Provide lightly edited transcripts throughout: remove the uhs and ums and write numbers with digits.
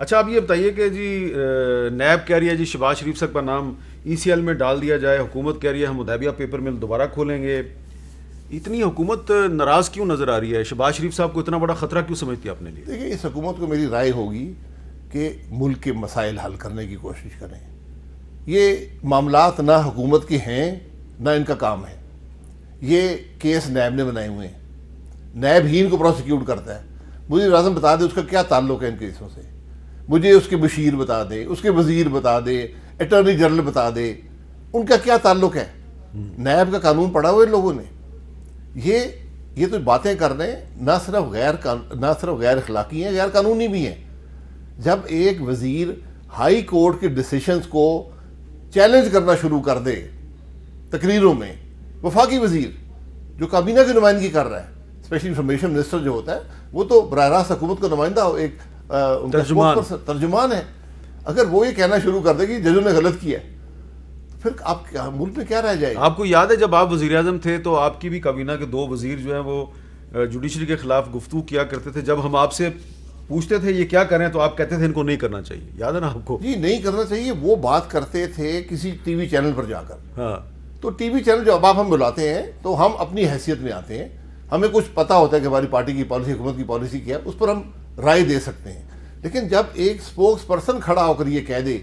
اچھا آپ یہ بتائیے کہ جی نیب کہہ رہی ہے جی شہباز شریف صاحب کا نام ای سی ایل میں ڈال دیا جائے, حکومت کہہ رہی ہے ہم حدیبیہ پیپر مل دوبارہ کھولیں گے. اتنی حکومت ناراض کیوں نظر آ رہی ہے؟ شہباز شریف صاحب کو اتنا بڑا خطرہ کیوں سمجھتی ہے اپنے لیے؟ دیکھیں اس حکومت کو میری رائے ہوگی کہ ملک کے مسائل حل کرنے کی کوشش کریں. یہ معاملات نہ حکومت کے ہیں نہ ان کا کام ہے. یہ کیس نیب نے بنائے ہوئے ہیں, نیب ہی ان کو پروسیکیوٹ کرتا ہے. مجھے اعظم بتا دے اس کا کیا تعلق ہے ان کیسوں سے, مجھے اس کے مشیر بتا دے, اس کے وزیر بتا دے, اٹارنی جنرل بتا دے, ان کا کیا تعلق ہے. نیب کا قانون پڑھا ہوا ان لوگوں نے. یہ تو باتیں کر رہے ہیں نہ صرف غیر اخلاقی ہیں, غیر قانونی بھی ہیں. جب ایک وزیر ہائی کورٹ کے ڈیسیشنز کو چیلنج کرنا شروع کر دے تقریروں میں, وفاقی وزیر جو کابینہ کی نمائندگی کر رہا ہے, اسپیشل انفارمیشن منسٹر جو ہوتا ہے, وہ تو براہ راست حکومت کا نمائندہ ایک ترجمان ہے. اگر وہ یہ کہنا شروع کر دے کہ ججوں نے غلط کیا پھر آپ ملک میں کیا رہ جائے گا؟ آپ کو یاد ہے جب آپ وزیر اعظم تھے تو آپ کی بھی کابینہ کے 2 وزیر جو ہیں وہ جوڈیشری کے خلاف گفتگو کیا کرتے تھے. جب ہم آپ سے پوچھتے تھے یہ کیا کریں تو آپ کہتے تھے ان کو نہیں کرنا چاہیے, یاد ہے نا آپ کو؟ جی نہیں کرنا چاہیے. وہ بات کرتے تھے کسی ٹی وی چینل پر جا کر. ہاں تو ٹی وی چینل جو اب آپ ہم بلاتے ہیں تو ہم اپنی حیثیت میں آتے ہیں, ہمیں کچھ پتہ ہوتا ہے کہ ہماری پارٹی کی پالیسی, حکومت کی پالیسی کیا ہے, اس پر ہم رائے دے سکتے ہیں. لیکن جب ایک سپوکس پرسن کھڑا ہو کر یہ کہہ دے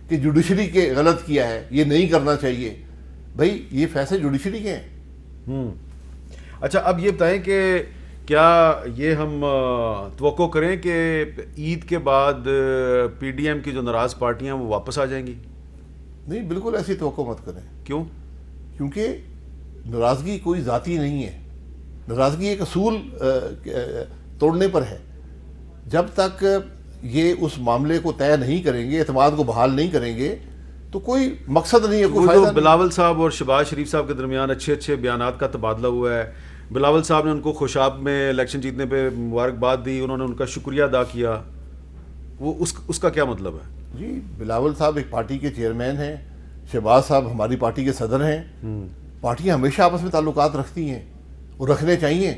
کہ جوڈیشری کے غلط کیا ہے, یہ نہیں کرنا چاہیے, بھائی یہ فیصلے جوڈیشری کے ہیں. اچھا اب یہ بتائیں کہ کیا یہ ہم توقع کریں کہ عید کے بعد پی ڈی ایم کی جو ناراض پارٹیاں وہ واپس آ جائیں گی؟ نہیں, بالکل ایسی توقع مت کریں. کیوں؟ کیونکہ ناراضگی کوئی ذاتی نہیں ہے. ناراضگی ایک اصول توڑنے پر ہے. جب تک یہ اس معاملے کو طے نہیں کریں گے, اعتماد کو بحال نہیں کریں گے, تو کوئی مقصد نہیں ہے, کوئی فائدہ نہیں. بلاول صاحب اور شہباز شریف صاحب کے درمیان اچھے بیانات کا تبادلہ ہوا ہے. بلاول صاحب نے ان کو خوشاب میں الیکشن جیتنے پہ مبارکباد دی, انہوں نے ان کا شکریہ ادا کیا. وہ اس کا کیا مطلب ہے؟ جی بلاول صاحب ایک پارٹی کے چیئرمین ہیں, شہباز صاحب ہماری پارٹی کے صدر ہیں. پارٹیاں ہمیشہ آپس میں تعلقات رکھتی ہیں اور رکھنے چاہیے.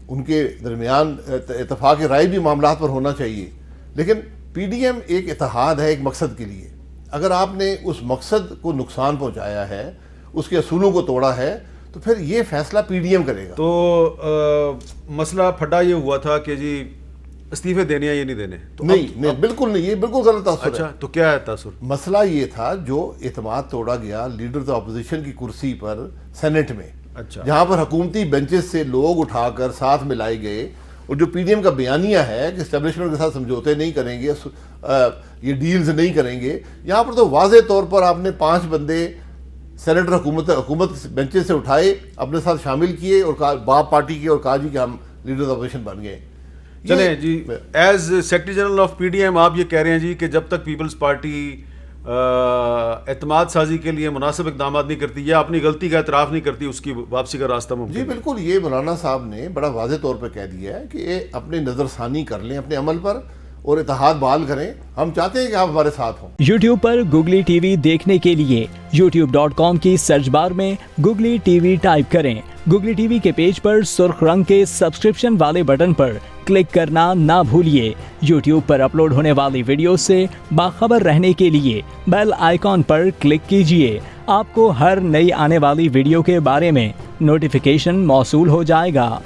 ان کے درمیان اتفاق رائے بھی معاملات پر ہونا چاہیے. لیکن پی ڈی ایم ایک اتحاد ہے ایک مقصد کے لیے. اگر آپ نے اس مقصد کو نقصان پہنچایا ہے, اس کے اصولوں کو توڑا ہے, تو پھر یہ فیصلہ پی ڈی ایم کرے گا. تو مسئلہ پھڈا یہ ہوا تھا کہ جی استعفے دینے یا یہ نہیں دینے؟ تو نہیں بالکل نہیں, یہ بالکل غلط تاثر ہے. اچھا تو کیا ہے تاثر؟ مسئلہ یہ تھا جو اعتماد توڑا گیا لیڈر آف اپوزیشن کی کرسی پر سینٹ میں, اچھا جہاں پر حکومتی بینچز سے لوگ اٹھا کر ساتھ ملائے گئے, اور جو پی ڈی ایم کا بیانیہ ہے کہ اسٹیبلشمنٹ کے ساتھ سمجھوتے نہیں کریں گے, یہ ڈیلز نہیں کریں گے, یہاں پر تو واضح طور پر آپ نے 5 بندے سینیٹر حکومت بینچز سے اٹھائے, اپنے ساتھ شامل کیے اور باپ پارٹی کے, اور کہا جی کہ ہم لیڈر آف اپوزیشن بن گئے. چلیں جی, as secretary general of P D M آپ یہ کہہ رہے ہیں جی کہ جب تک پیپلز پارٹی اعتماد سازی کے لیے مناسب اقدامات نہیں کرتی یا اپنی غلطی کا اعتراف نہیں کرتی, اس کی واپسی کا راستہ ممکن جی بالکل. یہ مولانا صاحب نے بڑا واضح طور پہ کہہ دیا ہے کہ اپنے نظر ثانی کر لیں اپنے عمل پر اور اتحاد بحال کریں. ہم چاہتے ہیں کہ آپ ہمارے ساتھ ہوں. یوٹیوب پر گوگلی ٹی وی دیکھنے کے لیے youtube.com کی سرچ بار میں گوگلی ٹی وی ٹائپ کریں. گوگلی ٹی وی کے پیج پر سرخ رنگ کے سبسکرپشن والے بٹن پر کلک کرنا نہ بھولیے. یوٹیوب پر اپلوڈ ہونے والی ویڈیو سے باخبر رہنے کے لیے بیل آئیکن پر کلک کیجیے. آپ کو ہر نئی آنے والی ویڈیو کے بارے میں نوٹیفیکیشن موصول ہو جائے گا.